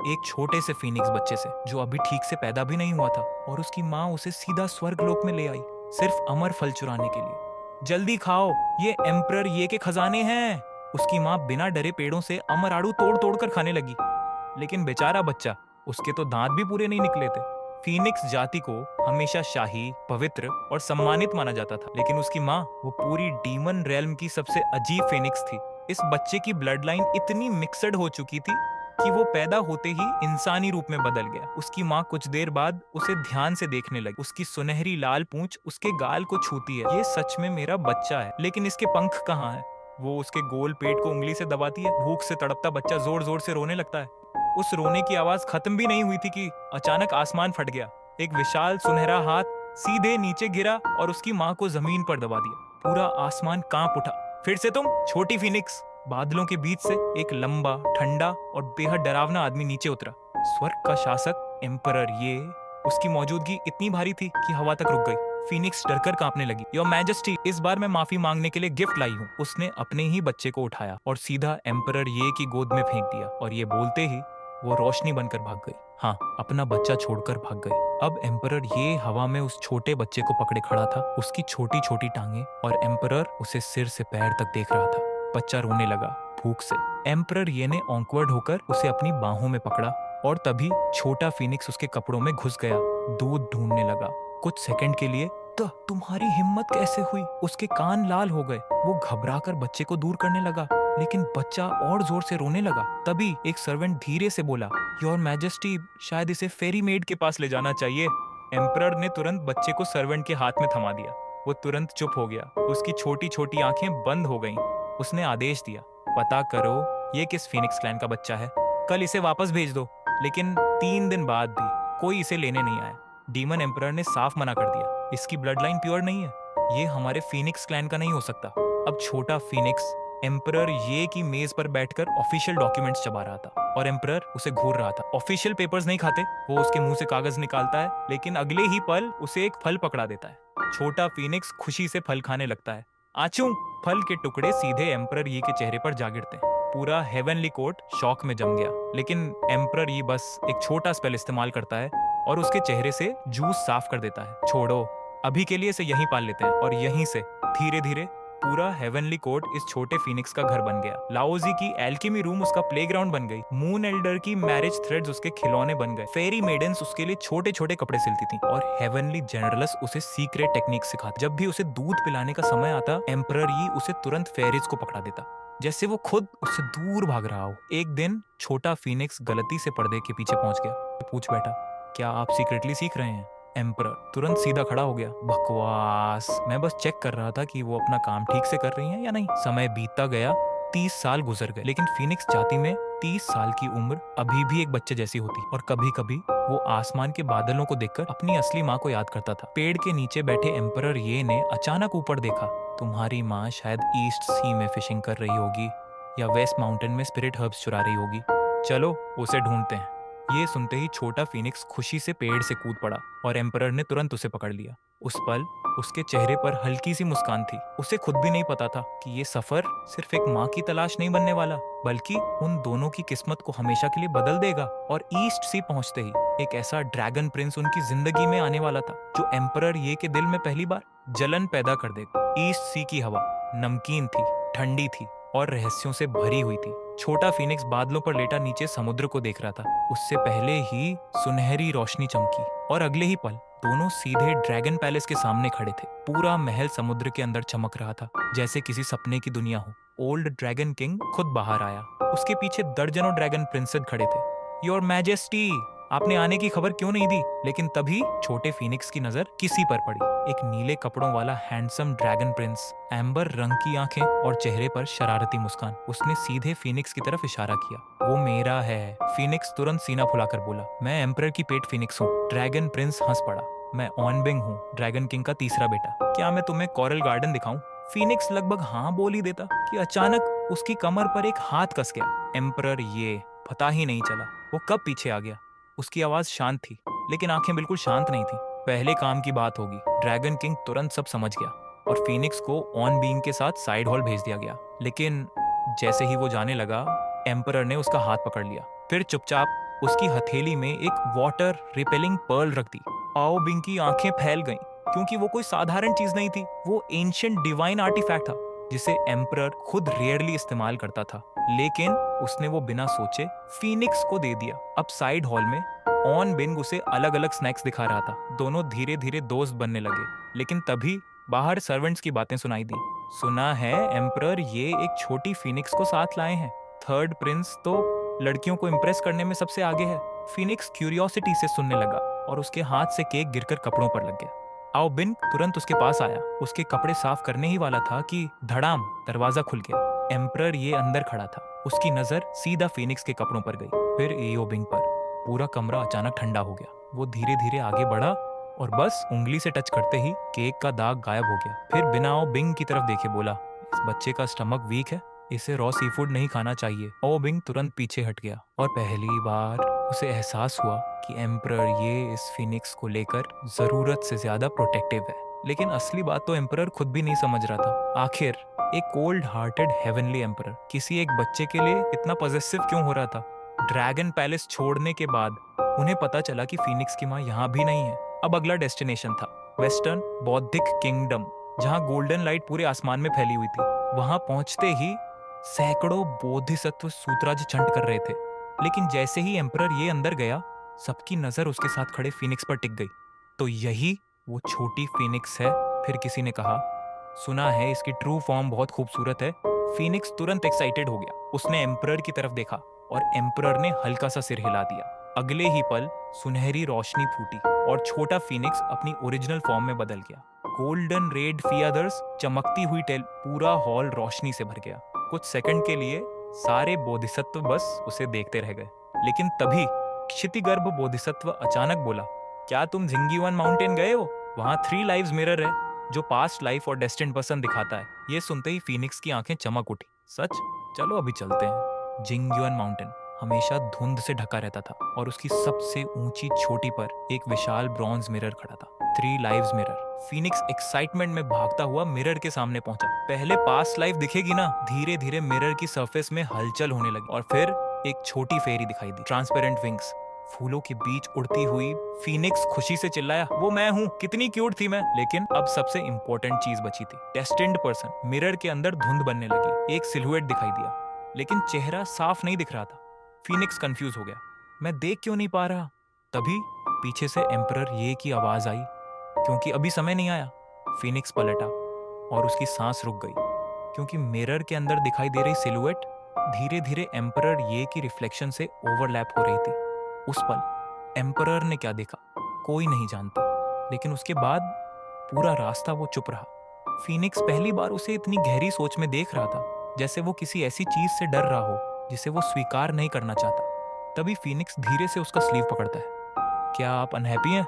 एक छोटे से फीनिक्स बच्चे से जो अभी ठीक से पैदा भी नहीं हुआ था, और उसकी माँ उसे सीधा स्वर्गलोक में ले आई सिर्फ अमर फल चुराने के लिए। जल्दी खाओ, ये एम्परर ये के खजाने हैं। उसकी माँ बिना डरे पेड़ों से अमर आड़ू तोड़ तोड़ कर खाने लगी। लेकिन बेचारा बच्चा, उसके तो दांत भी पूरे नहीं निकले थे। फीनिक्स जाति को हमेशा शाही, पवित्र और सम्मानित माना जाता था, लेकिन उसकी माँ वो पूरी डीमन रेल्म की सबसे अजीब फीनिक्स थी। इस बच्चे की ब्लड लाइन इतनी मिक्सड हो चुकी थी कि वो पैदा होते ही इंसानी रूप में बदल गया। उसकी माँ कुछ देर बाद उसे ध्यान से देखने लगी। उसकी सुनहरी लाल पूंछ उसके गाल को छूती है। ये सच में मेरा बच्चा है, लेकिन इसके पंख कहाँ है? वो उसके गोल पेट को उंगली से दबाती है। भूख से तड़पता बच्चा जोर जोर से रोने लगता है। उस रोने की आवाज खत्म भी नहीं हुई थी कि अचानक आसमान फट गया। एक विशाल सुनहरा हाथ सीधे नीचे गिरा और उसकी माँ को जमीन पर दबा दिया। पूरा आसमान कांप उठा। फिर से तुम, छोटी फीनिक्स। बादलों के बीच से एक लंबा, ठंडा और बेहद डरावना आदमी नीचे उतरा। स्वर्ग का शासक एम्परर ये। उसकी मौजूदगी इतनी भारी थी कि हवा तक रुक गई। फीनिक्स डरकर कांपने लगी। योर मैजेस्टी, इस बार मैं माफी मांगने के लिए गिफ्ट लाई हूँ। उसने अपने ही बच्चे को उठाया और सीधा एम्परर ये की गोद में फेंक दिया, और ये बोलते ही वो रोशनी बनकर भाग गई। हाँ, अपना बच्चा छोड़कर भाग गई। अब एम्परर ये हवा में उस छोटे बच्चे को पकड़े खड़ा था, उसकी छोटी छोटी टांगे, और एम्परर उसे सिर से पैर तक देख रहा था। बच्चा रोने लगा भूख से। एम्परर ये ने ऑकवर्ड होकर उसे अपनी बाहों में पकड़ा, और तभी छोटा फीनिक्स उसके कपड़ों में घुस गया, दूध ढूंढने लगा। कुछ सेकंड के लिए तुम्हारी हिम्मत कैसे हुई? उसके कान लाल हो गए। वो घबराकर बच्चे को दूर करने लगा, लेकिन बच्चा और जोर से रोने लगा। तभी एक सर्वेंट धीरे से बोला, योर मैजेस्टी, शायद इसे फेरी मेड के पास ले जाना चाहिए। एम्परर ने तुरंत बच्चे को सर्वेंट के हाथ में थमा दिया। वो तुरंत चुप हो गया। उसकी छोटी छोटी आंखें बंद हो गईं। उसने आदेश दिया, पता करो ये किस फीनिक्स क्लैन का बच्चा है। कल इसे वापस भेज दो। लेकिन 3 दिन बाद भी कोई इसे लेने नहीं आया। डीमन एम्परर ने साफ मना कर दिया, इसकी ब्लड लाइन प्योर नहीं है, ये हमारे फीनिक्स क्लैन का नहीं हो सकता। अब छोटा फीनिक्स एम्परर ये की मेज पर बैठकर ऑफिशियल डॉक्यूमेंट्स चबा रहा था, और एम्परर उसे घूर रहा था। ऑफिशियल पेपर्स नहीं खाते। वो उसके मुंह से कागज निकालता है, लेकिन अगले ही पल उसे एक फल पकड़ा देता है। छोटा फीनिक्स खुशी से फल खाने लगता है। आचू! फल के टुकड़े सीधे एम्परर ये के चेहरे पर जा गिरते हैं। पूरा हेवनली कोर्ट शॉक में जम गया, लेकिन एम्परर ये बस एक छोटा स्पेल इस्तेमाल करता है और उसके चेहरे से जूस साफ कर देता है। छोड़ो, अभी के लिए इसे यहीं पाल लेते हैं। और यहीं से धीरे धीरे पूरा हेवनली कोर्ट इस छोटे फीनिक्स का घर बन गया। लाओजी की एल्केमी रूम उसका प्लेग्राउंड बन गई। मून एल्डर की मैरिज थ्रेड्स उसके खिलौने बन गए। फेरी मेडन्स उसके लिए छोटे छोटे कपड़े सिलती थी, और हेवनली जनरल्स उसे सीक्रेट टेक्निक सिखाते। जब भी उसे दूध पिलाने का समय आता, एम्परर ही उसे तुरंत फेरीज को पकड़ा देता, जैसे वो खुद उससे दूर भाग रहा हो। एक दिन छोटा फीनिक्स गलती से पर्दे के पीछे पहुंच गया। पूछ बैठा, क्या आप सीक्रेटली सीख रहे हैं? एम्परर तुरंत सीधा खड़ा हो गया। बकवास, मैं बस चेक कर रहा था कि वो अपना काम ठीक से कर रही हैं या नहीं। समय बीतता गया, 30 साल गुजर गए, लेकिन फीनिक्स जाति में 30 साल की उम्र अभी भी एक बच्चे जैसी होती। और कभी कभी वो आसमान के बादलों को देखकर अपनी असली माँ को याद करता था। पेड़ के नीचे बैठे एम्परर ये ने अचानक ऊपर देखा। तुम्हारी माँ शायद ईस्ट सी में फिशिंग कर रही होगी, या वेस्ट माउंटेन में स्पिरिट हर्ब्स चुरा रही होगी। चलो उसे ढूंढते हैं। ये सुनते ही छोटा फीनिक्स खुशी से पेड़ से कूद पड़ा, और एम्परर ने तुरंत उसे पकड़ लिया। उस पल उसके चेहरे पर हल्की सी मुस्कान थी। उसे खुद भी नहीं पता था कि ये सफर सिर्फ एक माँ की तलाश नहीं बनने वाला, बल्कि उन दोनों की किस्मत को हमेशा के लिए बदल देगा। और ईस्ट सी पहुंचते ही एक ऐसा ड्रैगन प्रिंस उनकी जिंदगी में आने वाला था, जो एम्परर ये के दिल में पहली बार जलन पैदा कर देगा। ईस्ट सी की हवा नमकीन थी, ठंडी थी, और रहस्यों से भरी हुई थी। छोटा फीनिक्स बादलों पर लेटा नीचे समुद्र को देख रहा था। उससे पहले ही सुनहरी रोशनी चमकी, और अगले ही पल दोनों सीधे ड्रैगन पैलेस के सामने खड़े थे। पूरा महल समुद्र के अंदर चमक रहा था, जैसे किसी सपने की दुनिया हो। ओल्ड ड्रैगन किंग खुद बाहर आया। उसके पीछे दर्जनों ड्रैगन प्रिंसेस खड़े थे। योर मैजेस्टी, आपने आने की खबर क्यों नहीं दी? लेकिन तभी छोटे फीनिक्स की नजर किसी पर पड़ी। एक नीले कपड़ों वाला हैंडसम ड्रैगन प्रिंस, एम्बर रंग की आंखें और चेहरे पर शरारती मुस्कान। उसने सीधे फीनिक्स की तरफ इशारा किया। वो मेरा है। फीनिक्स तुरंत सीना फुलाकर बोला, मैं एम्परर की पेट फीनिक्स हूँ। ड्रैगन प्रिंस हंस पड़ा। मैं ऑनबिंग हूँ, ड्रैगन किंग का तीसरा बेटा। क्या मैं तुम्हें कोरल गार्डन दिखाऊं? फीनिक्स लगभग हाँ बोल ही देता कि अचानक उसकी कमर पर एक हाथ कस गया। एम्परर ये पता ही नहीं चला वो कब पीछे आ गया। उसकी आवाज शांत थी, लेकिन आंखें बिल्कुल शांत नहीं थी। पहले काम की बात होगी। ड्रैगन किंग तुरंत सब समझ गया, और फीनिक्स को ऑन बीइंग के साथ साइड हॉल भेज दिया गया। लेकिन जैसे ही वो जाने लगा, एम्परर ने उसका हाथ पकड़ लिया। फिर चुपचाप उसकी हथेली में एक वाटर रिपेलिंग पर्ल रख दी। आओ बिंग की आंखें फैल गईं, क्योंकि वो कोई साधारण चीज नहीं थी, वो एंशिएंट डिवाइन आर्टिफैक्ट था जिसे एम्परर खुद रेयरली इस्तेमाल करता था। लेकिन उसने वो बिना सोचे फीनिक्स को दे दिया। अब साइड हॉल में ऑन बिंग उसे अलग अलग स्नैक्स दिखा रहा था। दोनों धीरे धीरे दोस्त बनने लगे। लेकिन तभी बाहर सर्वेंट्स की बातें सुनाई दी। सुना है एम्परर ये एक छोटी फीनिक्स को साथ लाए हैं। थर्ड प्रिंस तो लड़कियों को इम्प्रेस करने में सबसे आगे है। फीनिक्स क्यूरियोसिटी से सुनने लगा और उसके हाथ से केक गिरकर कपड़ों पर लग गया। आओ बिन तुरंत उसके पास आया। उसके कपड़े साफ करने ही वाला था कि धड़ाम दरवाजा खुल गया। एम्परर ये अंदर खड़ा था। उसकी नजर सीधा फीनिक्स के कपड़ों पर गई, फिर ईओ बिंग पर। पूरा कमरा अचानक ठंडा हो गया। वो धीरे धीरे आगे बढ़ा और बस उंगली से टच करते ही केक का दाग गायब हो गया। फिर बिना आओ बिंग की तरफ देखे बोला, इस बच्चे का स्टमक वीक है, इसे रॉ सी फूड नहीं खाना चाहिए। ओ बिंग तुरंत पीछे हट गया और पहली बार उसे एहसास हुआ कि एम्परर ये इस फिनिक्स को लेकर जरूरत से ज्यादा प्रोटेक्टिव है। लेकिन असली बात तो एम्परर खुद भी नहीं समझ रहा था। आखिर एक कोल्ड हार्टेड हेवनली एम्परर किसी एक बच्चे के लिए इतना पॉजेसिव क्यों हो रहा था? ड्रैगन पैलेस छोड़ने के बाद उन्हें पता चला कि फीनिक्स की माँ यहाँ भी नहीं है। अब अगला डेस्टिनेशन था वेस्टर्न बौद्धिक किंगडम, जहाँ गोल्डन लाइट पूरे आसमान में फैली हुई थी। वहां पहुंचते ही सैकड़ों बोधिसत्व सूत्राज चंट कर रहे थे। लेकिन जैसे ही एम्परर ये अंदर गया, सबकी नजर उसके साथ खड़े फीनिक्स पर टिक गई। तो यही वो छोटी फीनिक्स है। फिर किसी ने कहा, सुना है इसकी ट्रू फॉर्म बहुत खूबसूरत है। फीनिक्स तुरंत एक्साइटेड हो गया। उसने एम्परर की तरफ देखा और एम्परर ने हल्का सा सिर हिला दिया। अगले ही पल सुनहरी रोशनी फूटी और छोटा फीनिक्स अपनी ओरिजिनल फॉर्म में बदल गया। गोल्डन रेड फियादर्स चमकती हुई टेल पूरा हॉल रोशनी से भर गया। कुछ सेकंड के लिए सारे बोधिसत्व बस उसे देखते रह गए। लेकिन तभी क्षितिगर्भ बोधिसत्व अचानक बोला, क्या तुम झिंगीवन माउंटेन गए हो? वहां 3 लाइव्स मिरर है जो पास्ट लाइफ और डेस्टिन्ड पर्सन दिखाता है। ये सुनते ही फीनिक्स की आंखें चमक उठी। सच? चलो अभी चलते हैं। जिंगयुन माउंटेन हमेशा धुंध से ढका रहता था और उसकी सबसे ऊंची चोटी पर एक विशाल ब्रॉन्ज मिरर खड़ा था। 3 लाइव्स मिरर। फीनिक्स एक्साइटमेंट में भागता हुआ मिरर के सामने पहुंचा। पहले पास्ट लाइफ दिखेगी ना। धीरे धीरे मिरर की सरफेस में हलचल होने लगी और फिर एक छोटी फेरी दिखाई दी, ट्रांसपेरेंट विंग्स, फूलों के बीच उड़ती हुई। फीनिक्स खुशी से चिल्लाया, वो मैं हूँ, कितनी क्यूट थी मैं। लेकिन अब सबसे इंपॉर्टेंट चीज बची थी, डेस्टिन्ड पर्सन। मिरर के अंदर धुंध बनने लगी। एक सिलुएट दिखाई दिया, लेकिन चेहरा साफ नहीं दिख रहा था। फीनिक्स कंफ्यूज हो गया, मैं देख क्यों नहीं पा रहा? तभी पीछे से एम्परर ये की आवाज आई, क्योंकि अभी समय नहीं आया। फीनिक्स पलटा और उसकी सांस रुक गई, क्योंकि मिरर के अंदर दिखाई दे रही सिलुएट धीरे धीरे एम्परर ये की रिफ्लेक्शन से ओवरलैप हो रही थी। उस पल एम्परर ने क्या देखा कोई नहीं जानता, लेकिन उसके बाद पूरा रास्ता वो चुप रहा। फीनिक्स पहली बार उसे इतनी गहरी सोच में देख रहा था, जैसे वो किसी ऐसी चीज से डर रहा हो जिसे वो स्वीकार नहीं करना चाहता। तभी फीनिक्स धीरे से उसका स्लीव पकड़ता है। क्या आप अनहैप्पी हैं?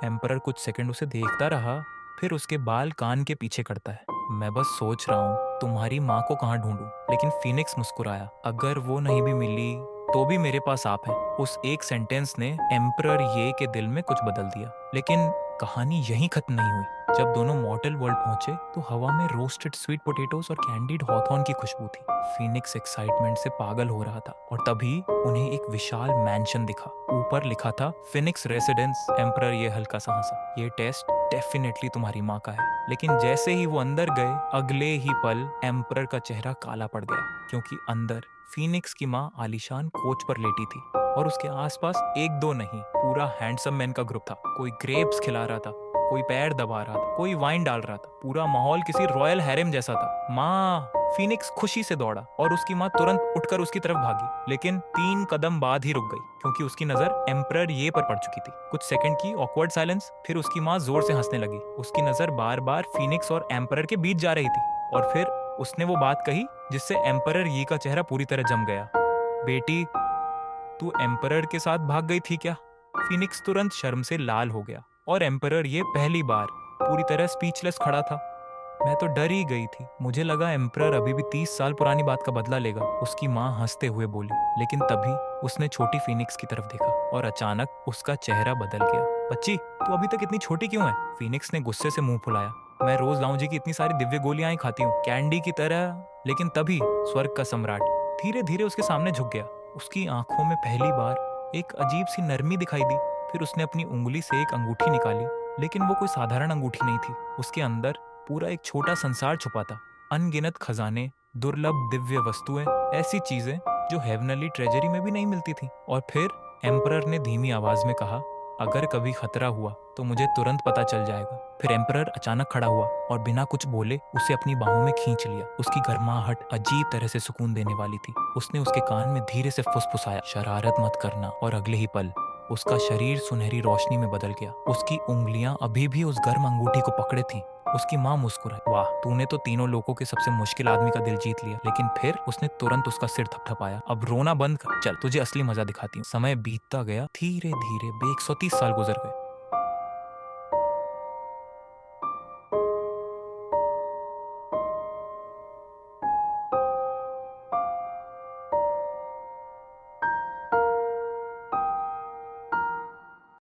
एम्परर कुछ सेकंड उसे देखता रहा, फिर उसके बाल कान के पीछे करता है। मैं बस सोच रहा हूँ तुम्हारी माँ को कहाँ ढूंढूं। लेकिन फीनिक्स मुस्कुराया, अगर वो नहीं भी मिली तो भी मेरे पास आप हैं। उस एक सेंटेंस ने एम्परर ये के दिल में कुछ बदल दिया। लेकिन कहानी यहीं खत्म नहीं हुई। जब दोनों मॉर्टल वर्ल्ड पहुंचे तो हवा में रोस्टेड स्वीट पोटैटोस और कैंडीड हॉथॉर्न की खुशबू थी। फीनिक्स एक्साइटमेंट से पागल हो रहा था और तभी उन्हें एक विशाल मैंशन दिखा। ऊपर लिखा था फिनिक्स रेसिडेंस। एम्परर ये हल्का सा हंसा, ये टेस्ट डेफिनेटली तुम्हारी माँ का है। लेकिन जैसे ही वो अंदर गए, अगले ही पल एम्परर का चेहरा काला पड़ गया, क्योंकि अंदर फीनिक्स की माँ आलीशान कोच पर लेटी थी और उसके आसपास एक दो नहीं, पूरा हैंडसम मैन का ग्रुप था। कोई ग्रेप्स खिला रहा था, कोई पैर दबा रहा था, कोई वाइन डाल रहा था। पूरा माहौल किसी रॉयल हैरेम जैसा था। माँ! फीनिक्स खुशी से दौड़ा और उसकी माँ तुरंत उठकर उसकी तरफ भागी, लेकिन 3 कदम बाद ही रुक गई, क्योंकि उसकी नजर एम्परर ये पर पड़ चुकी थी। कुछ सेकंड की ऑकवर्ड साइलेंस, फिर उसकी माँ जोर से हंसने लगी। उसकी नजर बार बार फीनिक्स और एम्परर के बीच जा रही थी और फिर उसने वो बात कही जिससे एम्परर ये का चेहरा पूरी तरह जम गया। बेटी, तू एम्परर के साथ भाग गई थी क्या? फीनिक्स तुरंत शर्म से लाल हो गया और एम्परर ये पहली बार पूरी तरह स्पीचलेस खड़ा था। मैं तो डर ही गई थी। मुझे लगा एम्परर अभी भी 30 साल पुरानी बात का बदला लेगा, उसकी माँ हंसते हुए बोली। लेकिन तभी उसने छोटी फीनिक्स की तरफ देखा और अचानक उसका चेहरा बदल गया। बच्ची, तू अभी तक इतनी छोटी क्यों है? फीनिक्स ने गुस्से से मुंह फुलाया। मैं रोज लाऊंजी की इतनी सारी दिव्य गोलियां ही खाती हूँ, कैंडी की तरह। लेकिन तभी स्वर्ग का सम्राट धीरे धीरे उसके सामने झुक गया। उसकी आंखों में पहली बार एक अजीब सी नरमी दिखाई दी। फिर उसने अपनी उंगली से एक अंगूठी निकाली, लेकिन वो कोई साधारण अंगूठी नहीं थी। उसके अंदर पूरा एक छोटा संसार छुपा था। अनगिनत खजाने, दुर्लभ दिव्य वस्तुएं, ऐसी चीजें जो हेवनली ट्रेजरी में भी नहीं मिलती थी। और फिर एम्परर ने धीमी आवाज में कहा, अगर कभी खतरा हुआ तो मुझे तुरंत पता चल जाएगा। फिर एम्परर अचानक खड़ा हुआ और बिना कुछ बोले उसे अपनी बाहों में खींच लिया। उसकी गर्माहट अजीब तरह से सुकून देने वाली थी। उसने उसके कान में धीरे से फुसफुसाया, शरारत मत करना। और अगले ही पल उसका शरीर सुनहरी रोशनी में बदल गया। उसकी उंगलियां अभी भी उस गर्म अंगूठी को पकड़े थीं। उसकी माँ मुस्कुराई, वाह, तूने तो तीनों लोगों के सबसे मुश्किल आदमी का दिल जीत लिया। लेकिन फिर उसने तुरंत उसका सिर थपथपाया, अब रोना बंद कर, चल तुझे असली मजा दिखाती हूँ। समय बीतता गया, धीरे धीरे 130 साल गुजर गए।